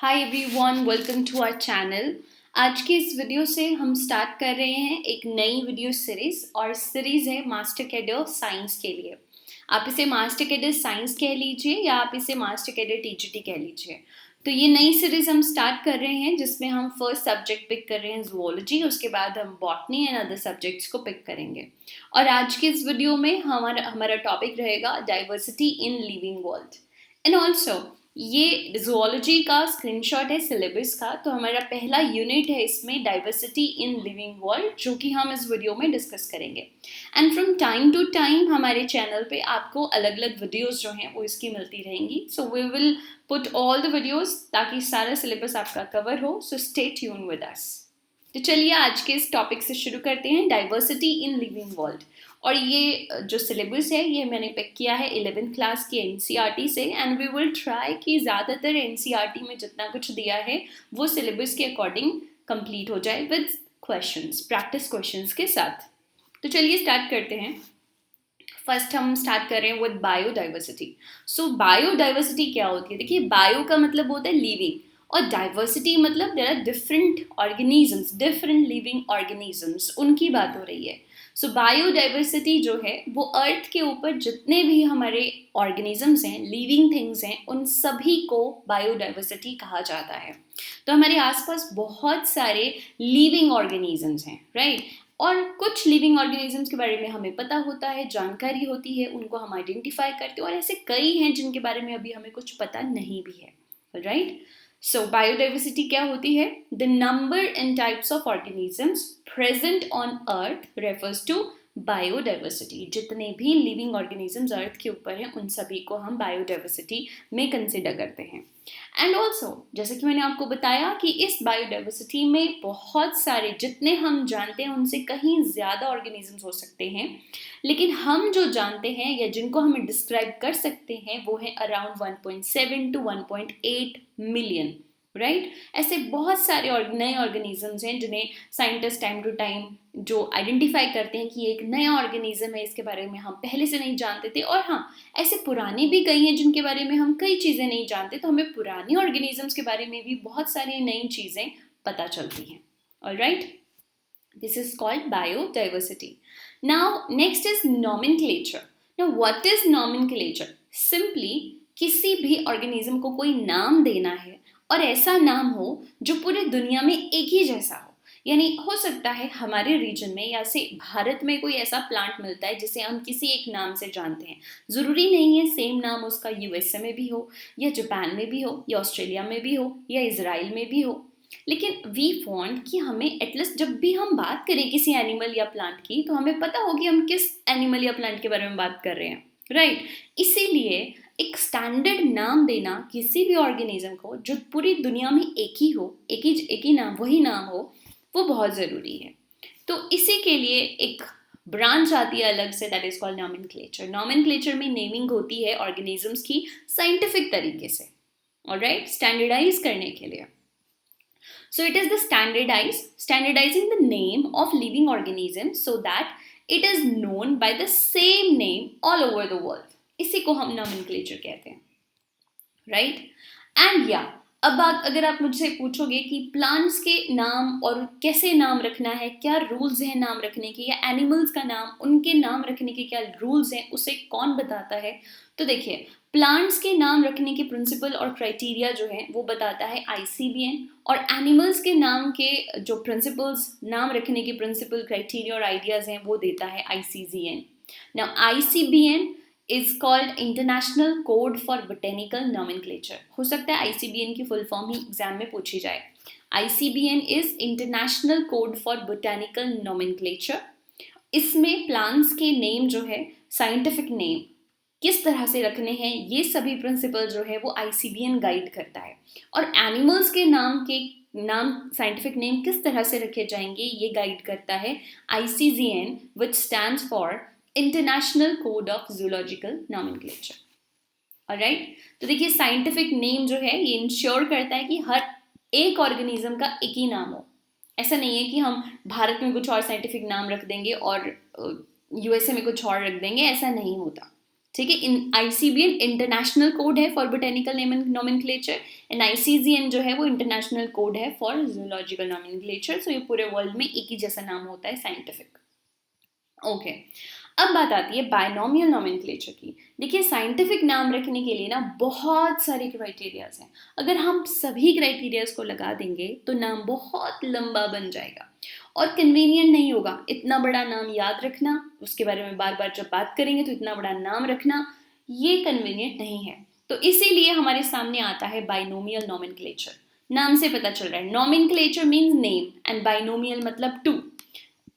Hi everyone, welcome to our channel. आज के इस वीडियो से हम स्टार्ट कर रहे हैं एक नई वीडियो सीरीज और सीरीज है मास्टर कैडर साइंस के लिए। आप इसे मास्टर कैडर साइंस कह लीजिए या आप इसे मास्टर कैडर टीजीटी कह लीजिए। तो ये नई सीरीज हम स्टार्ट कर रहे हैं जिसमें हम फर्स्ट सब्जेक्ट पिक कर रहे हैं जूलॉजी, उसके बाद हम बॉटनी एंड अदर सब्जेक्ट्स को पिक करेंगे। और आज के इस वीडियो में हमारा टॉपिक रहेगा diversity in living world. And also ये जूलॉजी का स्क्रीनशॉट है सिलेबस का, तो हमारा पहला यूनिट है इसमें डाइवर्सिटी इन लिविंग वर्ल्ड, जो कि हम इस वीडियो में डिस्कस करेंगे। And from time to time हमारे चैनल पे आपको अलग अलग वीडियोस जो हैं वो इसकी मिलती रहेंगी। So we will put all the videos ताकि सारा सिलेबस आपका कवर हो। So stay tune with us. तो चलिए आज के इस टॉपिक से शुरू करते हैं, डाइवर्सिटी इन लिविंग वर्ल्ड। और ये जो सिलेबस है ये मैंने पिक किया है 11th क्लास की एनसीईआरटी से। एंड वी विल ट्राई कि ज़्यादातर एनसीईआरटी में जितना कुछ दिया है वो सिलेबस के अकॉर्डिंग कंप्लीट हो जाए विद क्वेश्चंस, प्रैक्टिस क्वेश्चंस के साथ। तो चलिए स्टार्ट करते हैं। फर्स्ट हम स्टार्ट कर रहे हैं विद बायोडाइवर्सिटी। सो बायोडाइवर्सिटी क्या होती है? देखिए, बायो का मतलब होता है लिविंग और डाइवर्सिटी मतलब there are different organisms, different living organisms, उनकी बात हो रही है। सो बायोडाइवर्सिटी जो है वो अर्थ के ऊपर जितने भी हमारे ऑर्गेनिजम्स हैं, लिविंग थिंग्स हैं, उन सभी को बायोडाइवर्सिटी कहा जाता है। तो हमारे आसपास बहुत सारे लिविंग ऑर्गेनिजम्स हैं, राइट? और कुछ लिविंग ऑर्गेनिजम्स के बारे में हमें पता होता है, जानकारी होती है, उनको हम आइडेंटिफाई करते हैं, और ऐसे कई हैं जिनके बारे में अभी हमें कुछ पता नहीं भी है, राइट? सो बायोडाइवर्सिटी क्या होती है? The number and types of organisms present on earth refers to biodiversity. जितने भी लिविंग ऑर्गेनिजम्स अर्थ के ऊपर हैं उन सभी को हम बायोडाइवर्सिटी में कंसिडर करते हैं। एंड ऑल्सो जैसे कि मैंने आपको बताया कि इस बायोडाइवर्सिटी में बहुत सारे, जितने हम जानते हैं उनसे कहीं ज़्यादा ऑर्गेनिजम्स हो सकते हैं, लेकिन हम जो जानते हैं या जिनको हमें डिस्क्राइब कर सकते हैं वो है अराउंड 1.7 to 1.8 मिलियन, राइट? ऐसे बहुत सारे नए ऑर्गेनिजम्स हैं जिन्हें साइंटिस्ट टाइम टू टाइम जो आइडेंटिफाई करते हैं कि ये एक नया ऑर्गेनिज्म है, इसके बारे में हम पहले से नहीं जानते थे। और हाँ, ऐसे पुराने भी कई हैं जिनके बारे में हम कई चीज़ें नहीं जानते, तो हमें पुराने ऑर्गेनिजम्स के बारे में भी बहुत सारी नई चीज़ें पता चलती हैं। Alright, this is called biodiversity. Now next is nomenclature. Now what is nomenclature? Simply किसी भी ऑर्गेनिज्म को कोई नाम देना है और ऐसा नाम हो जो पूरे दुनिया में एक ही जैसा हो। यानी हो सकता है हमारे रीजन में या से भारत में कोई ऐसा प्लांट मिलता है जिसे हम किसी एक नाम से जानते हैं। ज़रूरी नहीं है सेम नाम उसका यूएसए में भी हो, या जापान में भी हो, या ऑस्ट्रेलिया में भी हो, या इजराइल में भी हो। लेकिन वी वांट कि हमें एटलीस्ट जब भी हम बात करें किसी एनिमल या प्लांट की तो हमें पता हो कि हम किस एनिमल या प्लांट के बारे में बात कर रहे हैं, राइट? इसीलिए एक स्टैंडर्ड नाम देना किसी भी ऑर्गेनिज्म को जो पूरी दुनिया में एक ही हो, एक ही नाम, वही नाम हो, वो बहुत ज़रूरी है। तो इसी के लिए एक ब्रांच आती है अलग से, that is called nomenclature. Nomenclature में नेमिंग होती है ऑर्गेनिजम्स की साइंटिफिक तरीके से, ऑलराइट, स्टैंडर्डाइज करने के लिए। So it is the standardizing the name of living organisms so that it is known by the same name all over the world. इसी को हम nomenclature कहते हैं, right? And yeah, अब अगर आप मुझसे पूछोगे कि प्लांट्स के नाम और कैसे नाम रखना है, क्या रूल्स हैं नाम रखने के, या एनिमल्स का नाम, उनके नाम रखने के क्या रूल्स हैं, उसे कौन बताता है? तो देखिए, प्लांट्स के नाम रखने के प्रिंसिपल और क्राइटेरिया जो है वो बताता है आईसीबीएन, और एनिमल्स के नाम के जो प्रिंसिपल्स, नाम रखने के प्रिंसिपल, क्राइटेरिया और आइडियाज हैं वो देता है ICGN. Now ICBN is called international code for botanical nomenclature. हो सकता है आईसीबीएन की फुल फॉर्म ही एग्जाम में पूछी जाए। ICBN is international code for botanical nomenclature. इसमें प्लांट्स के नेम जो है, साइंटिफिक नेम किस तरह से रखने हैं, ये सभी प्रिंसिपल जो है वो आईसीबीएन गाइड करता है। और एनिमल्स के नाम साइंटिफिक नेम किस तरह से रखे जाएंगे ये गाइड करता है ICGN, which stands for international code of zoological nomenclature. Alright, तो देखिए साइंटिफिक नेम जो है ये इंश्योर करता है कि हर एक ऑर्गेनिज्म का एक ही नाम हो। ऐसा नहीं है कि हम भारत में कुछ और साइंटिफिक नाम रख देंगे और यूएसए में कुछ और रख देंगे, ऐसा नहीं होता, ठीक है। इन ICBN इंटरनेशनल कोड है for botanical nomenclature, and ICGN जो है वो इंटरनेशनल कोड है फॉर जूलॉजिकल नोमेनक्लेचर। सो ये पूरे वर्ल्ड में एक ही जैसा नाम होता है साइंटिफिक। ओके अब बात आती है बायनोमियल नोमेनक्लेचर की। देखिए साइंटिफिक नाम रखने के लिए ना बहुत सारे क्राइटेरियाज हैं। अगर हम सभी क्राइटेरियाज को लगा देंगे तो नाम बहुत लंबा बन जाएगा और कन्वीनियंट नहीं होगा। इतना बड़ा नाम याद रखना, उसके बारे में बार बार जब बात करेंगे तो इतना बड़ा नाम रखना, ये कन्वीनियंट नहीं है। तो इसीलिए हमारे सामने आता है बाइनोमियल नोमेनक्लेचर। नाम से पता चल रहा है, nomenclature means name and binomial मतलब टू।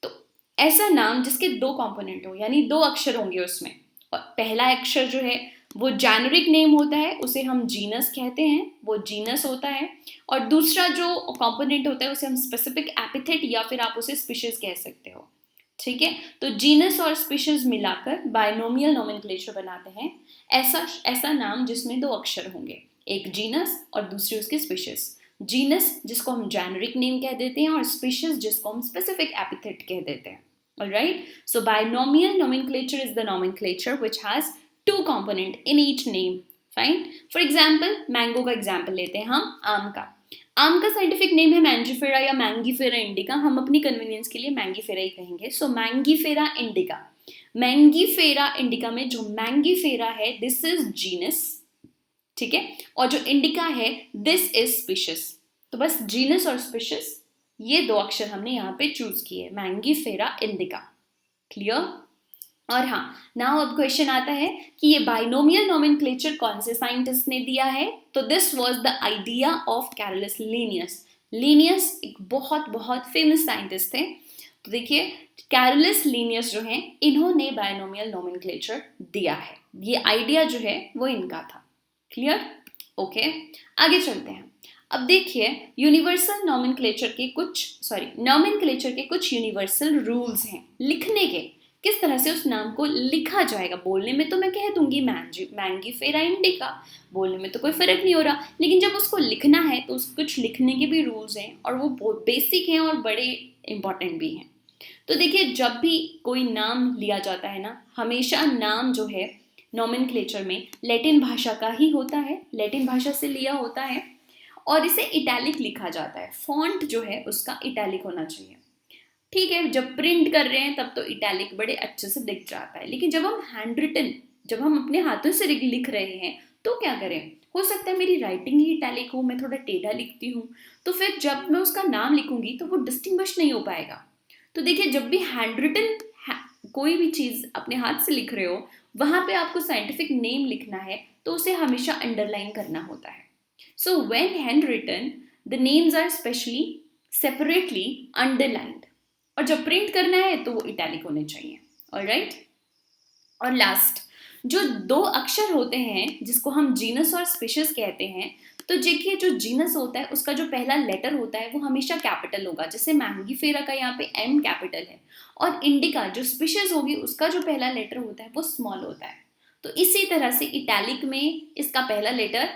तो ऐसा नाम जिसके दो कंपोनेंट हो, यानी दो अक्षर होंगे उसमें, और पहला अक्षर जो है वो जेनेरिक नेम होता है, उसे हम जीनस कहते हैं, वो जीनस होता है। और दूसरा जो कंपोनेंट होता है उसे हम स्पेसिफिक एपिथेट या फिर आप उसे स्पीशीज कह सकते हो। ठीक है, तो जीनस और स्पीशीज मिलाकर बायनोमियल नोमेनक्लेचर बनाते हैं। ऐसा नाम जिसमें दो अक्षर होंगे, एक जीनस और दूसरी उसकी स्पीशीज। जीनस जिसको हम जेनेरिक नेम कह देते हैं और स्पीशीज जिसको हम स्पेसिफिक एपिथेट कह देते हैं। Alright, so binomial nomenclature is the nomenclature which has two component in each name. Fine. For example, mango का example लेते हैं हम, आम का। आम का साइंटिफिक नेम है मैंजीफेरा या मैंगीफेरा इंडिका। हम अपनी कन्वीनियंस के लिए मैंगीफेरा ही कहेंगे। सो मैंगीफेरा इंडिका, मैंगीफेरा इंडिका में जो मैंगीफेरा है दिस इज जीनस, ठीक है, और जो इंडिका है दिस इज स्पीशीज। तो बस जीनस और स्पीशीज ये दो अक्षर हमने यहाँ पे चूज किए, मैंगीफेरा इंडिका। क्लियर? और हाँ, नाउ अब क्वेश्चन आता है कि ये बाइनोमियल नोमेनक्लेचर कौन से साइंटिस्ट ने दिया है? तो this was the idea of Carolus Linnaeus. Linnaeus एक बहुत बहुत फेमस साइंटिस्ट थे। तो देखिए कैरोलस लिनियस जो है इन्होंने बाइनोमियल नोमेनक्लेचर दिया है, ये आइडिया जो है वो इनका था। क्लियर? ओके, आगे चलते हैं। अब देखिए यूनिवर्सल नोमेनक्लेचर के कुछ यूनिवर्सल रूल्स हैं लिखने के, किस तरह से उस नाम को लिखा जाएगा। बोलने में तो मैं कह दूंगी मैंगीफेरा इंडिका, बोलने में तो कोई फर्क नहीं हो रहा, लेकिन जब उसको लिखना है तो कुछ लिखने के भी रूल्स हैं और वो बहुत बेसिक हैं और बड़े इंपॉर्टेंट भी हैं। तो देखिए जब भी कोई नाम लिया जाता है ना, हमेशा नाम जो है नोमेनक्लेचर में लैटिन भाषा का ही होता है, लैटिन भाषा से लिया होता है और इसे इटैलिक लिखा जाता है। फॉन्ट जो है उसका इटैलिक होना चाहिए। ठीक है, जब प्रिंट कर रहे हैं तब तो इटैलिक बड़े अच्छे से दिख जाता है, लेकिन जब हम हैंड रिटन, जब हम अपने हाथों से लिख रहे हैं तो क्या करें? हो सकता है मेरी राइटिंग ही इटैलिक हो, मैं थोड़ा टेढ़ा लिखती हूँ, तो फिर जब मैं उसका नाम लिखूंगी तो वो डिस्टिंग्विश नहीं हो पाएगा। तो देखिए जब भी हैंड रिटन कोई भी चीज़ अपने हाथ से लिख रहे हो, वहां पे आपको साइंटिफिक नेम लिखना है तो उसे हमेशा अंडरलाइन करना होता है। So when handwritten, the names are specially separately underlined. और जब प्रिंट करना है तो वो इटैलिक होने चाहिए। ऑलराइट, और लास्ट जो दो अक्षर होते हैं जिसको हम जीनस और स्पीशीज कहते हैं, तो देखिए जो जीनस होता है उसका जो पहला लेटर होता है वो हमेशा कैपिटल होगा, जैसे मैंगीफेरा का यहाँ पे M कैपिटल है, और इंडिका जो स्पीशीज होगी उसका जो पहला लेटर होता है वो स्मॉल होता है। तो इसी तरह से इटैलिक में इसका पहला लेटर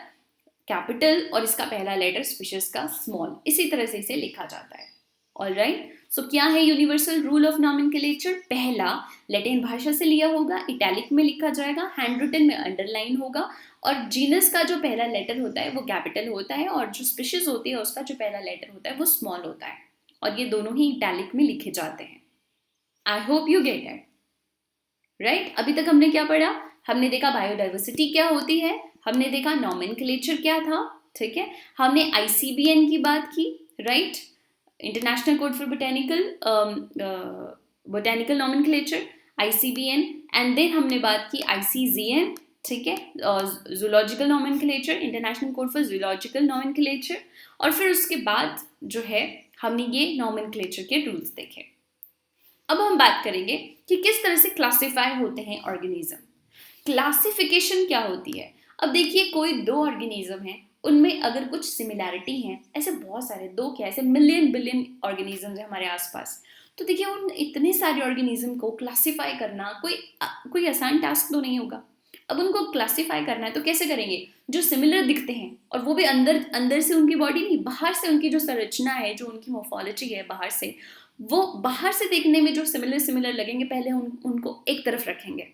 कैपिटल और इसका पहला लेटर स्पीशीज का स्मॉल, इसी तरह से इसे लिखा जाता है। ऑलराइट, सो क्या है यूनिवर्सल रूल ऑफ नोमेनक्लेचर? पहला लैटिन भाषा से लिया होगा, इटैलिक में लिखा जाएगा, हैंड रिटन में अंडरलाइन होगा, और जीनस का जो पहला लेटर होता है वो कैपिटल होता है और जो स्पीशीज होती है उसका जो पहला लेटर होता है वो स्मॉल होता है, और ये दोनों ही इटैलिक में लिखे जाते हैं। I hope you get it. Right, अभी तक हमने क्या पढ़ा? हमने देखा बायोडाइवर्सिटी क्या होती है, हमने देखा नोमेनक्लेचर क्या था, ठीक है, हमने ICBN की बात की, right, international code for botanical nomenclature, ICBN, and then हमने बात की ICGN, ठीक है, zoological nomenclature, international code for zoological nomenclature, और फिर उसके बाद जो है हमने ये नोमेनक्लेचर के रूल्स देखे। अब हम बात करेंगे कि किस तरह से क्लासिफाई होते हैं ऑर्गेनिज्म। क्लासिफिकेशन क्या होती है? अब देखिए कोई दो ऑर्गेनिज्म है, उनमें अगर कुछ सिमिलैरिटी है, ऐसे बहुत सारे, दो क्या ऐसे मिलियन बिलियन ऑर्गेनिजम्स है हमारे आसपास, तो देखिए उन इतने सारे ऑर्गेनिज्म को क्लासिफाई करना कोई आसान टास्क तो नहीं होगा। अब उनको क्लासिफाई करना है तो कैसे करेंगे? जो सिमिलर दिखते हैं, और वो भी अंदर अंदर से उनकी बॉडी नहीं, बाहर से उनकी जो संरचना है, जो उनकी मोर्फोलॉजी है बाहर से, वो बाहर से देखने में जो सिमिलर लगेंगे पहले उनको एक तरफ रखेंगे,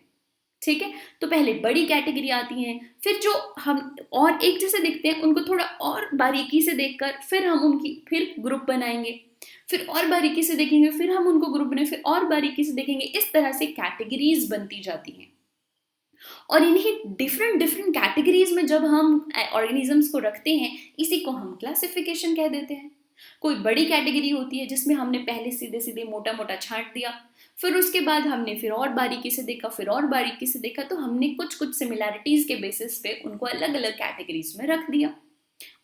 ठीक है। तो पहले बड़ी कैटेगरी आती हैं, फिर जो हम और एक जैसे देखते हैं उनको थोड़ा और बारीकी से देखकर फिर हम उनकी फिर ग्रुप बनाएंगे, फिर और बारीकी से देखेंगे, फिर हम उनको ग्रुप बनाए, फिर और बारीकी से देखेंगे। इस तरह से कैटेगरीज बनती जाती हैं। और इन्हीं डिफरेंट डिफरेंट कैटेगरीज में जब हम ऑर्गेनिजम्स को रखते हैं, इसी को हम क्लासिफिकेशन कह देते हैं। कोई बड़ी कैटेगरी होती है जिसमें हमने पहले सीधे सीधे मोटा मोटा छांट दिया, फिर उसके बाद हमने फिर और बारीकी से देखा, फिर और बारीकी से देखा, तो हमने कुछ कुछ सिमिलैरिटीज के बेसिस पे उनको अलग अलग कैटेगरीज में रख दिया।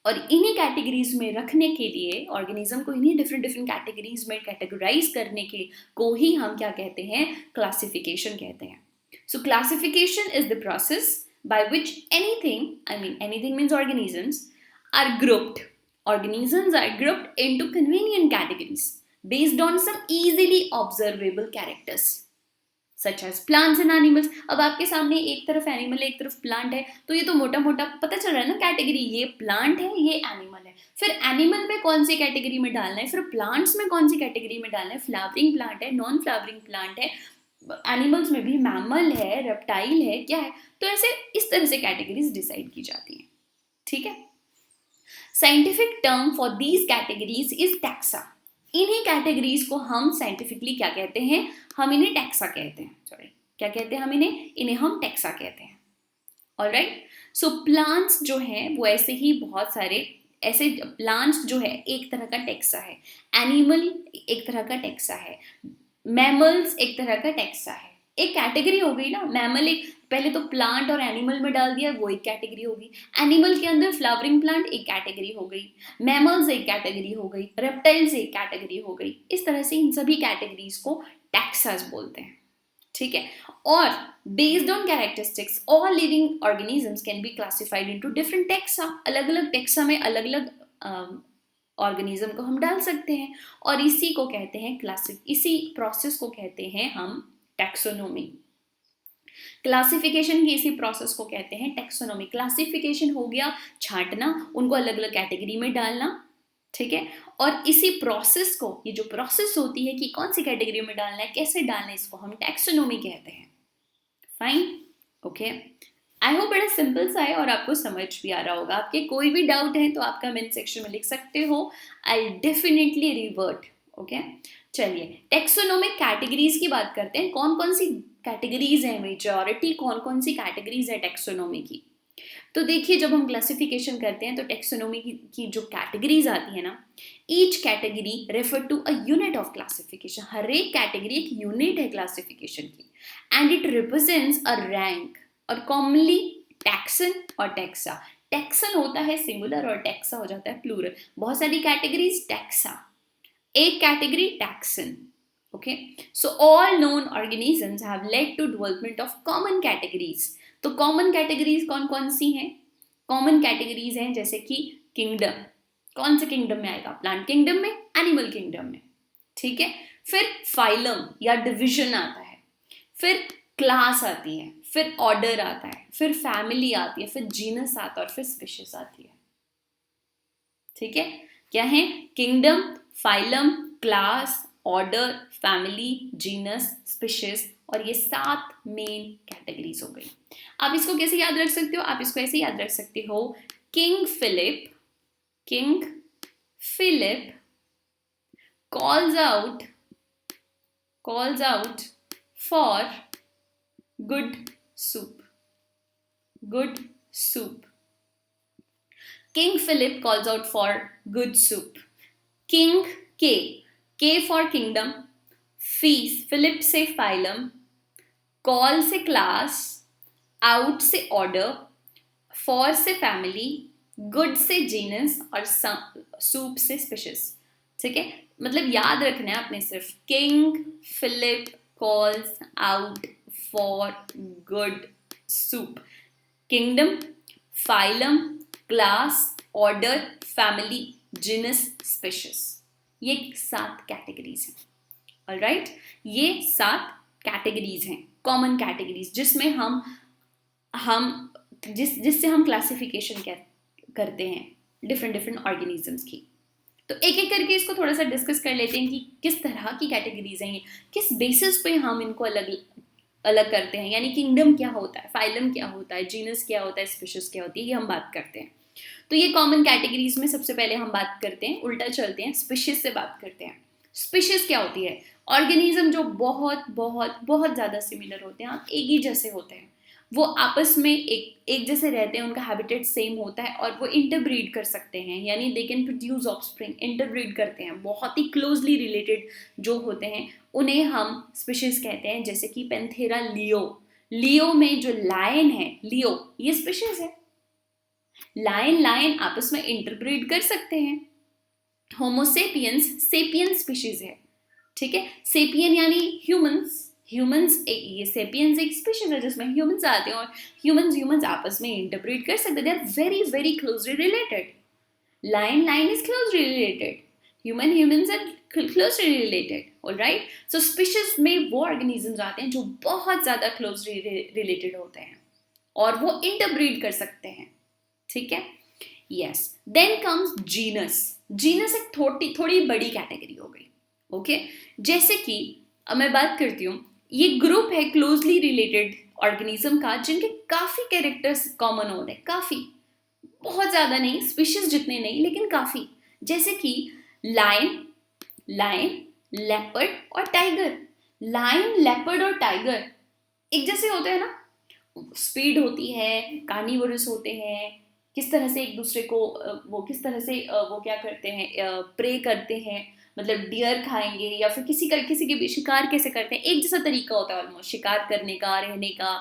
और इन्हीं कैटेगरीज में रखने के लिए, ऑर्गेनिज्म को इन्हीं डिफरेंट डिफरेंट कैटेगरीज में कैटेगराइज करने के को ही हम क्या कहते हैं, क्लासिफिकेशन कहते हैं। So classification is the process by which anything means organisms are grouped. Organisms are grouped into convenient categories based on some easily observable characters such as plants and animals. अब आपके सामने एक तरफ एनिमल है, एक तरफ प्लांट है, तो ये तो मोटा मोटा पता चल रहा है ना कैटेगरी, ये प्लांट है, ये एनिमल है। फिर एनिमल में कौन सी कैटेगरी में डालना है, फिर प्लांट्स में कौन सी कैटेगरी में डालना है, फ्लावरिंग प्लांट है, नॉन फ्लावरिंग प्लांट है, एनिमल्स में भी मैमल है, रेप्टाइल है, क्या है। तो ऐसे इस तरह से कैटेगरीज डिसाइड की जाती हैं। ठीक है। Scientific term for these categories is taxa. इन्हीं कैटेगरीज को हम साइंटिफिकली क्या कहते हैं, हम इन्हें टैक्सा कहते हैं। सॉरी, क्या कहते हैं हम इन्हें हम टैक्सा कहते हैं। ऑलराइट। सो प्लांट्स जो हैं वो ऐसे ही बहुत सारे ऐसे प्लांट्स जो है एक तरह का टैक्सा है, एनिमल एक तरह का टैक्सा है, मैमल्स एक तरह का टैक्सा है। एक कैटेगरी हो गई ना, मैमल एक, पहले तो प्लांट और एनिमल में डाल दिया, वो एक कैटेगरी होगी। एनिमल के अंदर फ्लावरिंग प्लांट एक कैटेगरी हो गई, मैमल्स एक कैटेगरी हो गई, रेप्टाइल्स एक कैटेगरी हो गई। इस तरह से इन सभी कैटेगरीज को टैक्सास बोलते हैं। ठीक है। और based on characteristics all living organisms can be classified into different taxa. अलग अलग टैक्सा में अलग अलग ऑर्गेनिज्म को हम डाल सकते हैं, और इसी को कहते हैं इसी प्रोसेस को कहते हैं हम टैक्सोनॉमी। क्लासिफिकेशन की इसी प्रोसेस को कहते हैं टैक्सोनॉमी। क्लासिफिकेशन हो गया छांटना, उनको अलग अलग कैटेगरी में डालना। ठीक है। और इसी प्रोसेस को, ये जो प्रोसेस होती है कि कौन सी कैटेगरी में डालना है, कैसे डालना है, इसको हम टैक्सोनॉमी कहते हैं। Fine, okay. आई होप बड़ा सिंपल सा है और आपको समझ भी आ रहा होगा। आपके कोई भी डाउट है तो आप कमेंट सेक्शन में लिख सकते हो, आई डेफिनेटली रिवर्ट। ओके, चलिए टेक्सोनोमिक कैटेगरीज की बात करते हैं। कौन कौन सी कैटेगरीज है, मेजॉरिटी कौन कौन सी कैटेगरीज है टेक्सोनोमी की। तो देखिए, जब हम क्लासिफिकेशन करते हैं तो टेक्सोनोमी की जो कैटेगरीज आती है ना, each category refer to a unit of classification. हर एक कैटेगरी एक यूनिट है क्लासिफिकेशन की, and it represents a rank. और कॉमनली टैक्सन और टैक्सा, टैक्सन होता है सिंगुलर और टैक्सा हो जाता है प्लूरल। बहुत सारी कैटेगरीज टैक्सा, एक category taxon. Okay, so all known organisms have led to development of common categories. तो कॉमन कैटेगरीज कौन कौन सी हैं? कॉमन कैटेगरीज हैं जैसे कि किंगडम, कौन से किंगडम में आएगा? प्लांट किंगडम में, एनिमल किंगडम में। ठीक है। फिर फाइलम या डिविजन आता है, फिर क्लास आती है, फिर ऑर्डर आता है, फिर फैमिली आती है, फिर जीनस आता है और फिर स्पीशीज आती है। ठीक है। क्या है? Kingdom, phylum, class, order, family, genus, species, और ये 7 मेन कैटेगरीज हो गई। आप इसको कैसे याद रख सकते हो? आप इसको ऐसे याद रख सकते हो, King Philip calls out for good soup. King Philip calls out for good soup. King, K for kingdom, Philip से phylum, call से class, out से order, for से family, good से genus और soup से species। ठीक है। मतलब याद रखना है आपने सिर्फ, King Philip calls out for good soup. Kingdom, phylum, class, order, family, genus, species, ये 7 कैटेगरीज हैं। ऑलराइट, ये 7 कैटेगरीज हैं, कॉमन कैटेगरीज, जिसमें जिससे हम क्लासिफिकेशन करते हैं डिफरेंट ऑर्गेनिजम्स की। तो एक एक करके इसको थोड़ा सा डिस्कस कर लेते हैं कि किस तरह की कैटेगरीज हैं ये, किस बेसिस पे हम इनको अलग अलग करते हैं, यानी किंगडम क्या होता है, फाइलम क्या होता है, जीनस क्या होता है, स्पीशीज क्या होती है, ये हम बात करते हैं। तो ये कॉमन कैटेगरीज में सबसे पहले हम बात करते हैं, उल्टा चलते हैं, स्पीशीज से बात करते हैं। स्पीशीज क्या होती है? ऑर्गेनिज्म जो बहुत बहुत बहुत ज़्यादा सिमिलर होते हैं, आप एक ही जैसे होते हैं, वो आपस में एक जैसे रहते हैं, उनका हैबिटेट सेम होता है और वो इंटरब्रीड कर सकते हैं, यानी दे कैन प्रोड्यूस ऑफस्प्रिंग, इंटरब्रीड करते हैं, बहुत ही क्लोजली रिलेटेड जो होते हैं उन्हें हम स्पीशीज कहते हैं। जैसे कि पेंथेरा लियो, लियो में जो लायन है, लियो ये स्पीशीज है। लायन लायन आपस में इंटरब्रीड कर सकते हैं। होमोसेपियंस सेपियन स्पीशीज है, ठीक है। सेपियन यानी ह्यूमंस, ह्यूमंस ये सेपियंस एक स्पीशीज है जिसमें ह्यूमंस आते हैं और ह्यूमंस आपस में इंटरब्रीड कर सकते हैं। They are very very closely related. Lion lion is closely related, humans are closely related, alright. So species में वो ऑर्गेनिजम्स आते हैं जो बहुत ज्यादा क्लोजली रिलेटेड होते हैं और वो इंटरब्रीड कर सकते हैं, ठीक है। Yes, then comes genus. Genus एक थोड़ी बड़ी कैटेगरी हो गई, ओके। जैसे कि अब मैं बात करती हूँ, ये ग्रुप है क्लोजली रिलेटेड ऑर्गेनिज्म का जिनके काफी कैरेक्टर्स कॉमन होते हैं, काफी, बहुत ज्यादा नहीं, स्पीशीज जितने नहीं लेकिन काफी। जैसे कि लायन, लेपर्ड और टाइगर। लायन, लेपर्ड और टाइगर एक जैसे होते हैं ना, स्पीड होती है, कार्निवोरस होते हैं, किस तरह से एक दूसरे को वो किस तरह से वो क्या करते हैं, प्रे करते हैं, मतलब डियर खाएंगे या फिर किसी के भी शिकार कैसे करते हैं, एक जैसा तरीका होता है ऑलमोस्ट शिकार करने का, रहने का,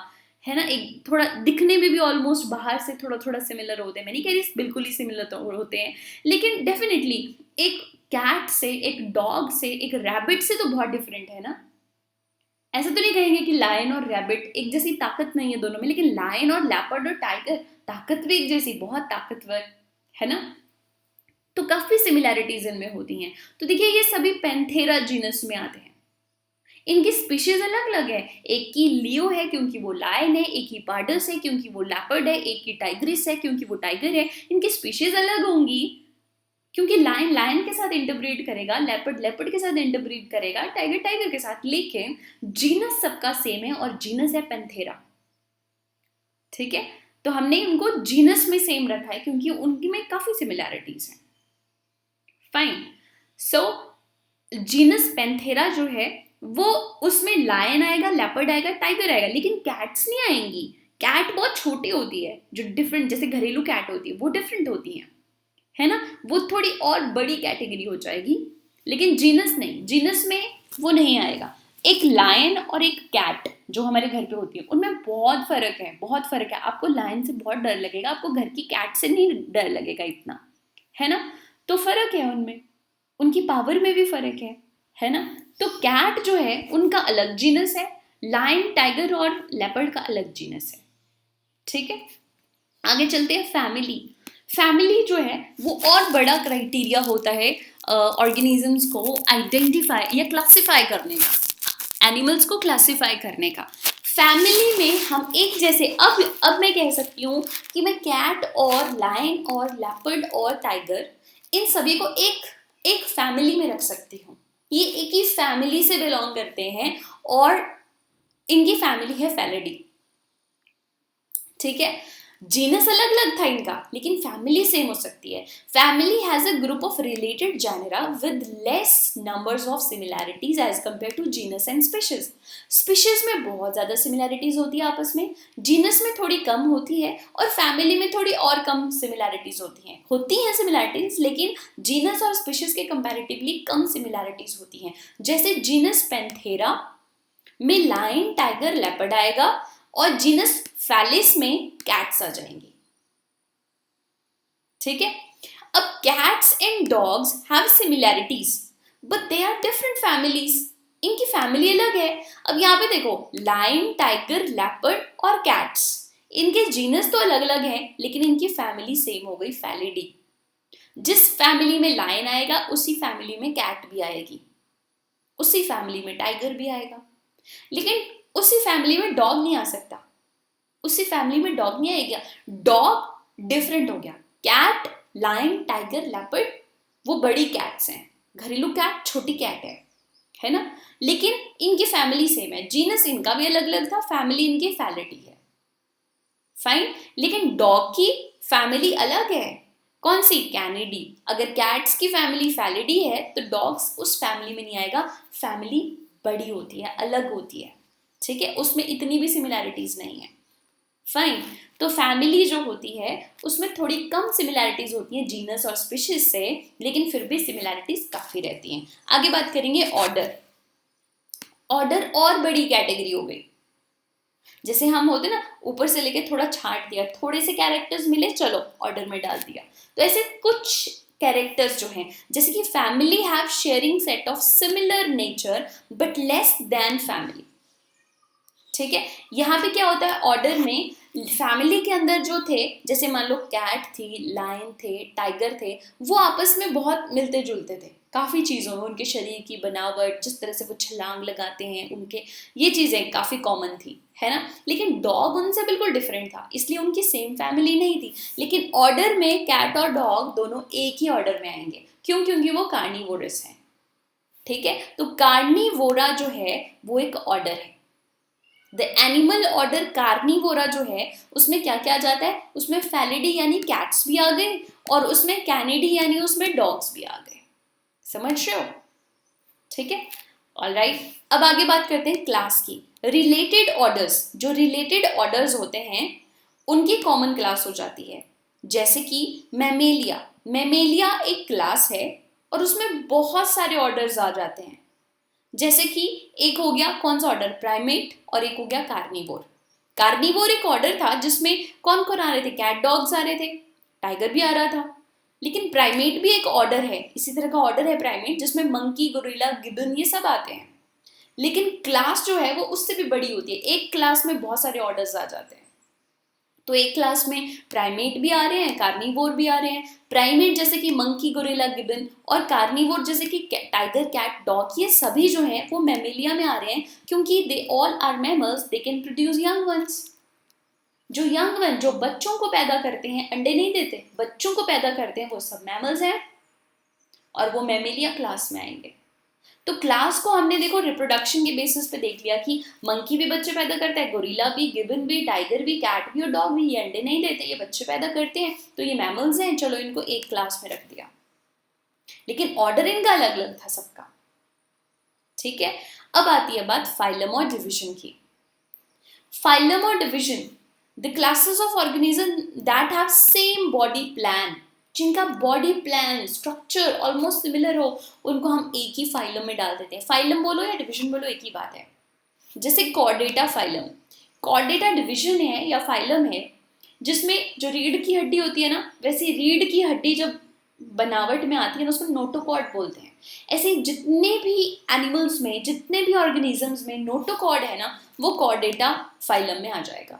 है ना। एक थोड़ा दिखने में भी ऑलमोस्ट बाहर से थोड़ा थोड़ा सिमिलर होते हैं, मैं नहीं कह रही बिल्कुल ही सिमिलर तो होते हैं, लेकिन डेफिनेटली एक कैट से, एक डॉग से, एक रैबिट से तो बहुत डिफरेंट है ना। ऐसा तो नहीं कहेंगे कि लायन और रैबिट एक जैसी ताकत नहीं है दोनों में, लेकिन लायन और लेपर्ड और टाइगर ताकत भी एक जैसी, बहुत ताकतवर, है ना। तो काफी सिमिलैरिटीज इनमें होती हैं। तो देखिए ये सभी पेंथेरा जीनस में आते हैं। इनकी स्पीशीज अलग अलग है, एक की लियो है क्योंकि वो लायन है, एक की पार्डस है क्योंकि वो लेपर्ड है, एक की टाइग्रिस है क्योंकि वो टाइगर है। इनकी स्पीशीज अलग होंगी क्योंकि लायन लायन के साथ इंटरब्रीड करेगा, लेपर्ड लेपर्ड के साथ इंटरब्रीड करेगा, टाइगर टाइगर के साथ, लेकिन जीनस सबका सेम है और जीनस है पेंथेरा, ठीक है। तो हमने उनको जीनस में सेम रखा है क्योंकि उनकी में काफी सिमिलैरिटीज हैं। फाइन, सो जीनस पेंथेरा जो है वो, उसमें लायन आएगा, लेपर्ड आएगा, टाइगर आएगा, लेकिन कैट्स नहीं आएंगी। कैट बहुत छोटी होती है, जो डिफरेंट, जैसे घरेलू कैट होती है वो डिफरेंट होती है ना, वो थोड़ी और बड़ी कैटेगरी हो जाएगी, लेकिन जीनस नहीं, जीनस में वो नहीं आएगा। एक लायन और एक कैट जो हमारे घर पे होती है उनमें बहुत फर्क है, बहुत फर्क है। आपको लायन से बहुत डर लगेगा, आपको घर की कैट से नहीं डर लगेगा इतना, है ना। तो फर्क है उनमें, उनकी पावर में भी फर्क है ना। तो कैट जो है उनका अलग जीनस है, लायन टाइगर और लेपर्ड का अलग जीनस है, ठीक है। आगे चलते हैं फैमिली। फैमिली जो है वो और बड़ा क्राइटेरिया होता है ऑर्गेनिजम्स को आइडेंटिफाई या क्लासिफाई करने का, एनिमल्स को क्लासिफाई करने का। फैमिली में हम एक जैसे, अब मैं कह सकती हूँ कि मैं कैट और लायन और लेपर्ड और टाइगर इन सभी को एक फैमिली में रख सकती हूँ। ये एक ही फैमिली से बिलोंग करते हैं और इनकी फैमिली है फेलिडी, ठीक है। जीनस अलग अलग था इनका, लेकिन फैमिली सेम हो सकती है। Family has a group of related genera with less numbers of similarities as compare to genus and species. Species में बहुत ज्यादा सिमिलैरिटीज होती है आपस में, जीनस में थोड़ी कम होती है और फैमिली में थोड़ी और कम सिमिलैरिटीज होती हैं सिमिलैरिटीज, लेकिन जीनस और स्पीशीज के कंपैरेटिवली कम सिमिलैरिटीज होती हैं। जैसे जीनस पेंथेरा में लायन टाइगर लेपर्ड आएगा और जीनस फैलिस में कैट्स आ जाएंगी, ठीक है। अब cats and dogs have similarities but they are different families, इनकी फैमिली अलग है। अब यहाँ पे देखो, लायन टाइगर लेपर्ड और कैट्स, इनके जीनस तो अलग अलग हैं लेकिन इनकी फैमिली सेम हो गई, फैलिडी। जिस फैमिली में लायन आएगा उसी फैमिली में कैट भी आएगी, उसी फैमिली में टाइगर भी आएगा, लेकिन उसी फैमिली में डॉग नहीं आ सकता, उसी फैमिली में डॉग नहीं आएगा। डॉग डिफरेंट हो गया, कैट लायन टाइगर लेपर्ड वो बड़ी कैट्स हैं, घरेलू कैट छोटी कैट है है ना। लेकिन इनकी फैमिली सेम है, जीनस इनका भी अलग अलग था, फैमिली इनकी फैलिडी है, फाइन। लेकिन डॉग की फैमिली अलग है, कौन सी, कैनिडी। अगर कैट्स की फैमिली फैलिडी है तो डॉग्स उस फैमिली में नहीं आएगा, फैमिली बड़ी होती है, अलग होती है, ठीक है, उसमें इतनी भी सिमिलैरिटीज नहीं है, फाइन। तो फैमिली जो होती है उसमें थोड़ी कम सिमिलैरिटीज होती हैं जीनस और स्पीशीज से, लेकिन फिर भी सिमिलैरिटीज काफी रहती हैं। आगे बात करेंगे ऑर्डर। ऑर्डर और बड़ी कैटेगरी हो गई, जैसे हम होते ना ऊपर से लेके थोड़ा छांट दिया, थोड़े से कैरेक्टर्स मिले चलो ऑर्डर में डाल दिया, तो ऐसे कुछ कैरेक्टर्स जो हैं, जैसे कि family have sharing set of similar nature but less than family, ठीक है। यहाँ पे क्या होता है, ऑर्डर में फैमिली के अंदर जो थे, जैसे मान लो कैट थी, लायन थे, टाइगर थे, वो आपस में बहुत मिलते जुलते थे काफ़ी चीज़ों में, उनके शरीर की बनावट, जिस तरह से वो छलांग लगाते हैं, उनके ये चीज़ें काफ़ी कॉमन थी, है ना। लेकिन डॉग उनसे बिल्कुल डिफरेंट था, इसलिए उनकी सेम फैमिली नहीं थी। लेकिन ऑर्डर में कैट और डॉग दोनों एक ही ऑर्डर में आएंगे, क्यों, क्योंकि वो कार्निवोरस हैं, ठीक है। तो कार्निवोरा जो है वो एक ऑर्डर है। द एनिमल ऑर्डर कार्निवोरा जो है उसमें क्या क्या आ जाता है, उसमें फैलिडी यानी कैट्स भी आ गए, और उसमें कैनिडी यानी उसमें डॉग्स भी आ गए, समझ रहे हो, ठीक है, ऑलराइट। अब आगे बात करते हैं क्लास की। रिलेटेड ऑर्डर्स, जो रिलेटेड ऑर्डर्स होते हैं उनकी कॉमन क्लास हो जाती है, जैसे कि मैमेलिया। मैमेलिया एक क्लास है और उसमें बहुत सारे ऑर्डर्स आ जाते हैं, जैसे कि एक हो गया कौन सा ऑर्डर, प्राइमेट, और एक हो गया कार्निवोर। कार्निवोर एक ऑर्डर था जिसमें कौन कौन आ रहे थे, कैट डॉग्स आ रहे थे, टाइगर भी आ रहा था। लेकिन प्राइमेट भी एक ऑर्डर है, इसी तरह का ऑर्डर है प्राइमेट, जिसमें मंकी, गोरिल्ला, गिबन ये सब आते हैं। लेकिन क्लास जो है वो उससे भी बड़ी होती है, एक क्लास में बहुत सारे ऑर्डर्स आ जाते हैं। तो एक क्लास में प्राइमेट भी आ रहे हैं, कार्निवोर भी आ रहे हैं। प्राइमेट जैसे कि मंकी, गोरिल्ला, गिबन, और कार्निवोर जैसे कि टाइगर, कैट, डॉग, ये सभी जो हैं वो मैमेलिया में आ रहे हैं, क्योंकि they all are mammals, they can produce young ones. जो यंग वन, जो बच्चों को पैदा करते हैं, अंडे नहीं देते, बच्चों को पैदा करते हैं, वो सब मैमल्स हैं, और वो मैमेलिया क्लास में आएंगे। तो क्लास को हमने देखो रिप्रोडक्शन के बेसिस पे देख लिया कि मंकी भी बच्चे पैदा करता है, गोरिल्ला भी, गिबन भी, टाइगर भी, कैट भी और डॉग भी, ये अंडे नहीं देते, ये बच्चे पैदा करते हैं, तो ये मैमल्स हैं, चलो इनको एक क्लास में रख दिया। लेकिन ऑर्डर इनका अलग अलग था सबका, ठीक है। अब आती है बात फाइलम और डिविजन की। फाइलम और division, the classes of organism that have same body plan, जिनका body plan structure almost similar हो, उनको हम एक ही फाइलम में डाल देते हैं। फाइलम बोलो या डिवीजन बोलो, एक ही बात है। जैसे कॉर्डेटा फाइलम, कॉर्डेटा डिवीजन है या फाइलम है, जिसमें जो रीढ़ की हड्डी होती है ना, वैसे रीढ़ की हड्डी जब बनावट में आती है ना उसको नोटोकॉर्ड बोलते हैं। ऐसे जितने भी एनिमल्स में, जितने भी ऑर्गेनिजम्स में नोटोकॉर्ड है ना, वो कॉर्डेटा फाइलम में आ जाएगा।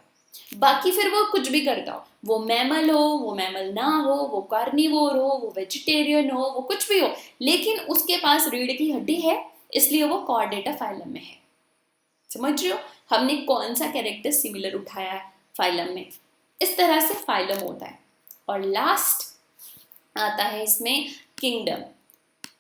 बाकी फिर वो कुछ भी करता हो, वो मैमल हो, वो मैमल ना हो, वो कार्निवोर हो, वो वेजिटेरियन हो, वो कुछ भी हो, लेकिन उसके पास रीढ़ की हड्डी है, इसलिए वो कॉर्डेटा फाइलम में है। समझ रहे हो हमने कौन सा कैरेक्टर सिमिलर उठाया है फाइलम में। इस तरह से फाइलम होता है। और लास्ट आता है इसमें किंगडम।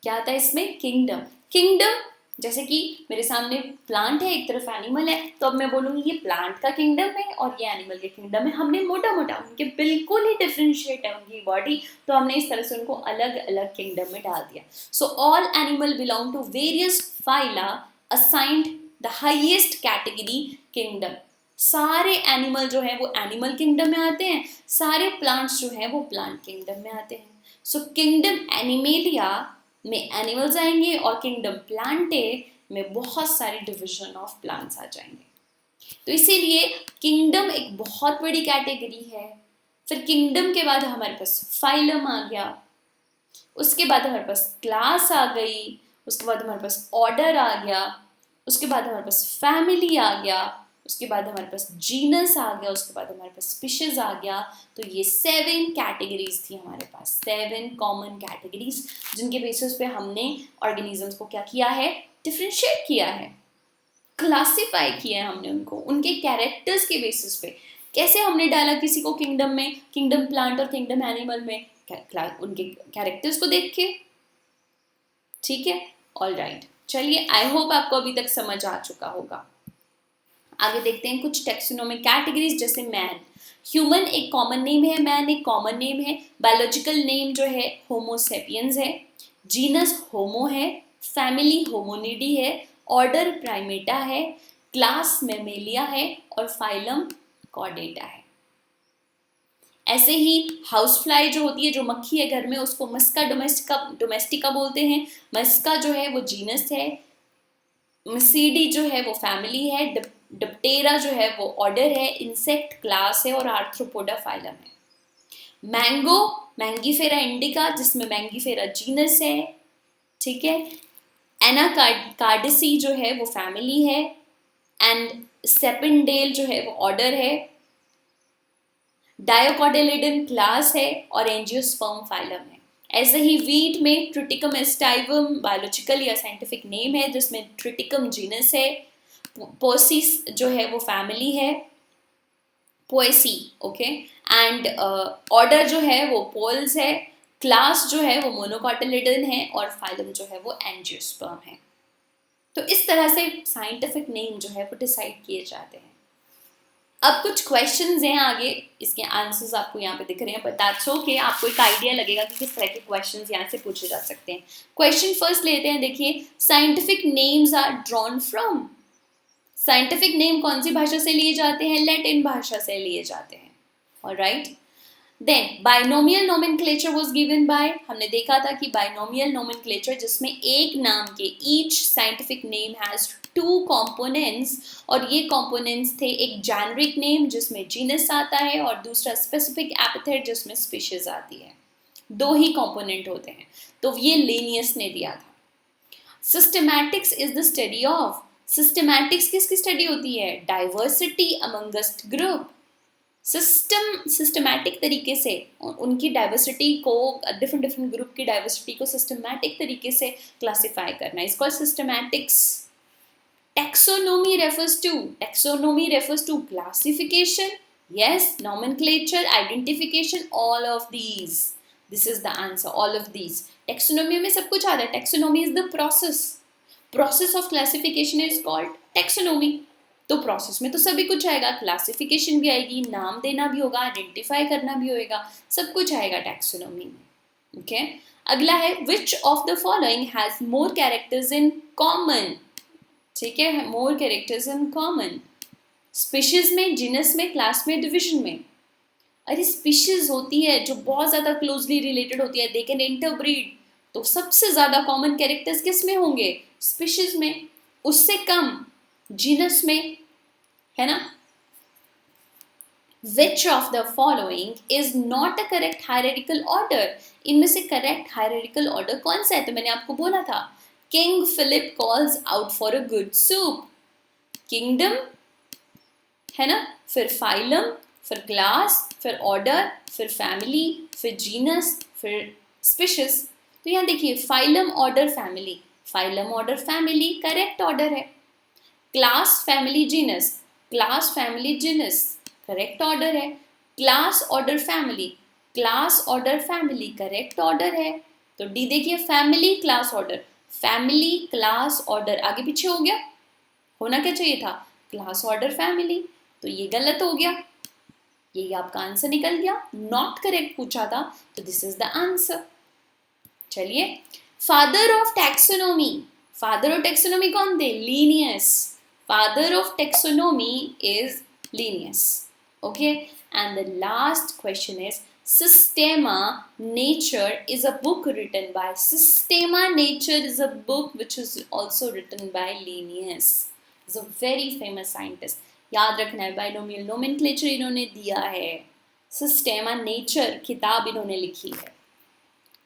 क्या आता है इसमें, किंगडम। किंगडम जैसे कि मेरे सामने प्लांट है, एक तरफ एनिमल है, तो अब मैं बोलूंगी ये प्लांट का किंगडम है और ये एनिमल के किंगडम है। हमने मोटा मोटा उनके बिल्कुल ही डिफरेंशिएट है उनकी बॉडी, तो हमने इस तरह से उनको अलग अलग किंगडम में डाल दिया। So all animal belong to various phyla assigned the highest category kingdom. सारे एनिमल जो है वो एनिमल किंगडम में आते हैं, सारे प्लांट्स जो है वो प्लांट किंगडम में आते हैं। सो किंगडम एनिमेलिया में एनिमल्स आएंगे और किंगडम प्लांटे में बहुत सारे डिवीजन ऑफ प्लांट्स आ जाएंगे। तो इसीलिए किंगडम एक बहुत बड़ी कैटेगरी है। फिर किंगडम के बाद हमारे पास फाइलम आ गया, उसके बाद हमारे पास क्लास आ गई, उसके बाद हमारे पास ऑर्डर आ गया, उसके बाद हमारे पास फैमिली आ गया, उसके बाद हमारे पास जीनस आ गया, उसके बाद हमारे पास स्पीशीज आ गया। तो ये 7 कैटेगरीज थी हमारे पास, 7 कॉमन कैटेगरीज, जिनके बेसिस पे हमने ऑर्गेनिजम्स को क्या किया है, डिफरेंशिएट किया है, क्लासिफाई किया है हमने उनको उनके कैरेक्टर्स के बेसिस पे। कैसे हमने डाला किसी को किंगडम में, किंगडम प्लांट और किंगडम एनिमल में, उनके कैरेक्टर्स को देख के, ठीक है, ऑल राइट। चलिए, आई होप आपको अभी तक समझ आ चुका होगा। आगे देखते हैं कुछ टेक्सोनोमिक कैटेगरीज, जैसे मैन। ह्यूमन एक कॉमन नेम है, मैन एक कॉमन नेम है। बायोलॉजिकल नेम जो है होमो सेपियंस है। जीनस होमो है। फैमिली होमोनिडी है। ऑर्डर प्राइमेटा है। क्लास मेमेलिया है। और फाइलम कॉर्डेटा है। ऐसे ही हाउस फ्लाई जो होती है, जो मक्खी है घर में, उसको मस्का डोमेस्टिका बोलते हैं। मस्का जो है वो जीनस है। मिसीडी जो है वो फैमिली है। डिप्टेरा जो है वो ऑर्डर है। इंसेक्ट क्लास है। और आर्थ्रोपोडा फाइलम है। मैंगो मैंगीफेरा इंडिका, जिसमें मैंगीफेरा जीनस है। ठीक है। एनाकार्डिसी जो है वो फैमिली है। एंड सेपिनडेल जो है वो ऑर्डर है। डायोकोटिलिडन क्लास है। और एंजियोस्पर्म फाइलम है। ऐसे ही वीट में ट्रिटिकम एस्टाइवम बायोलॉजिकल या साइंटिफिक नेम है, जिसमें ट्रिटिकम जीनस है। पोसिस जो है वो फैमिली है। Poaceae, okay. एंड ऑर्डर जो है वो पोल्स है। क्लास जो है वो मोनोकोटिलिडन है। और फाइलम जो है वो एंजियोस्पर्म है। तो इस तरह से साइंटिफिक नेम जो है वो डिसाइड किए जाते हैं। अब कुछ क्वेश्चंस हैं आगे, इसके आंसर्स आपको यहाँ पे दिख रहे हैं, बट दैट्स ओके। आपको एक आइडिया लगेगा कि किस तरह के क्वेश्चंस यहाँ से पूछे जा सकते हैं। क्वेश्चन फर्स्ट लेते हैं, देखिए, scientific names are drawn from. Scientific name कौन सी भाषा से लिए जाते हैं? लैटिन भाषा से लिए जाते हैं। Alright. Then binomial nomenclature was given by, हमने देखा था कि बाइनोमियल नोमेनक्लेचर जिसमें एक नाम के each scientific name has two components, और ये कंपोनेंट्स थे एक जेनरिक नेम जिसमें जीनस आता है और दूसरा स्पेसिफिक एपिथेट जिसमें स्पीशीज आती है। दो ही कंपोनेंट होते हैं। तो ये लेनियस ने दिया था। Systematics is the study of. Systematics किसकी स्टडी होती है? Diversity amongst group. सिस्टमैटिक तरीके से उनकी डाइवर्सिटी को, डिफरेंट डिफरेंट ग्रुप की डाइवर्सिटी को सिस्टमैटिक तरीके से क्लासिफाई करना, इसको systematics. Taxonomy refers to classification, yes, nomenclature, identification, all of these. This is the answer, all of these. Taxonomy में सब कुछ आता है। Taxonomy is the process of classification is called taxonomy. तो प्रोसेस में तो सभी कुछ आएगा, क्लासिफिकेशन भी आएगी, नाम देना भी होगा, आइडेंटिफाई करना भी होगा, सब कुछ आएगा टैक्सोनॉमी में। ओके। अगला है, which of the following has more characters in common. ठीक है, मोर कैरेक्टर्स इन कॉमन। स्पीशीज में, जीनस में, क्लास में, डिविजन में। अरे स्पीशीज होती है जो बहुत ज्यादा क्लोजली रिलेटेड होती है, दे कैन इंटरब्रीड, तो सबसे ज्यादा कॉमन कैरेक्टर्स किस में होंगे? स्पीशीज में। उससे कम जीनस में, है ना। Which of the following is not a correct hierarchical order? इनमें से करेक्ट हायरार्किकल ऑर्डर कौन सा है? तो मैंने आपको बोला था, King Philip calls out for a good soup. Kingdom, है ना, फिर फाइलम, फिर क्लास, फिर ऑर्डर, फिर फैमिली, फिर जीनस, फिर स्पीशीज। तो यहाँ देखिए, phylum, order, family, phylum, order, family correct order है। Class, family, genus, class, family, genus correct order है। Class, order, family, class, order, family correct order है। तो डी देखिए, family, class, order, family, class, order, आगे पीछे हो गया। होना क्या चाहिए था? Class, order, family. तो ये गलत हो गया, यही आपका आंसर निकल गया। नॉट करेक्ट पूछा था, तो दिस इज द आंसर। चलिए, father of taxonomy, father of taxonomy कौन थे? Linnaeus. Father of taxonomy is Linnaeus. Okay, and the last question is, Systema Nature is a book written by, Systema Nature is a book which is also written by Linnaeus. He's a very famous scientist. याद रखना है, binomial nomenclature इन्होंने दिया है, Systema Nature किताब इन्होंने लिखी है।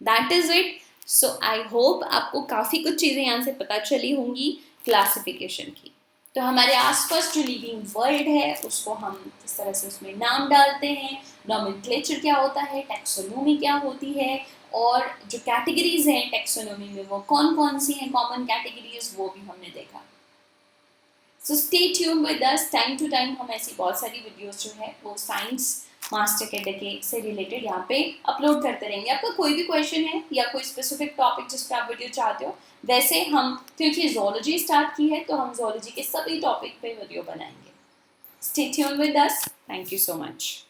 That is it. So I hope आपको काफ़ी कुछ चीज़ें यहाँ से पता चली होंगी क्लासिफिकेशन की। तो हमारे आसपास जो लिविंग वर्ल्ड है उसको हम इस तरह से उसमें नाम डालते हैं, नोमेनक्लेचर क्या होता है, टैक्सोनॉमी क्या होती है, और जो कैटेगरीज हैं टैक्सोनॉमी में वो कौन कौन सी हैं, कॉमन कैटेगरीज, वो भी हमने देखा। So stay tuned with us, time to time हम ऐसी बहुत सारी वीडियोस जो है वो साइंस मास्टर कैडेट से रिलेटेड यहाँ पे अपलोड करते रहेंगे। आपका कोई भी क्वेश्चन है या कोई स्पेसिफिक टॉपिक जिस पे आप वीडियो चाहते हो, वैसे हम क्योंकि जोलॉजी स्टार्ट की है तो हम जोलॉजी के सभी टॉपिक पे वीडियो बनाएंगे। Stay tuned with us. Thank you so much.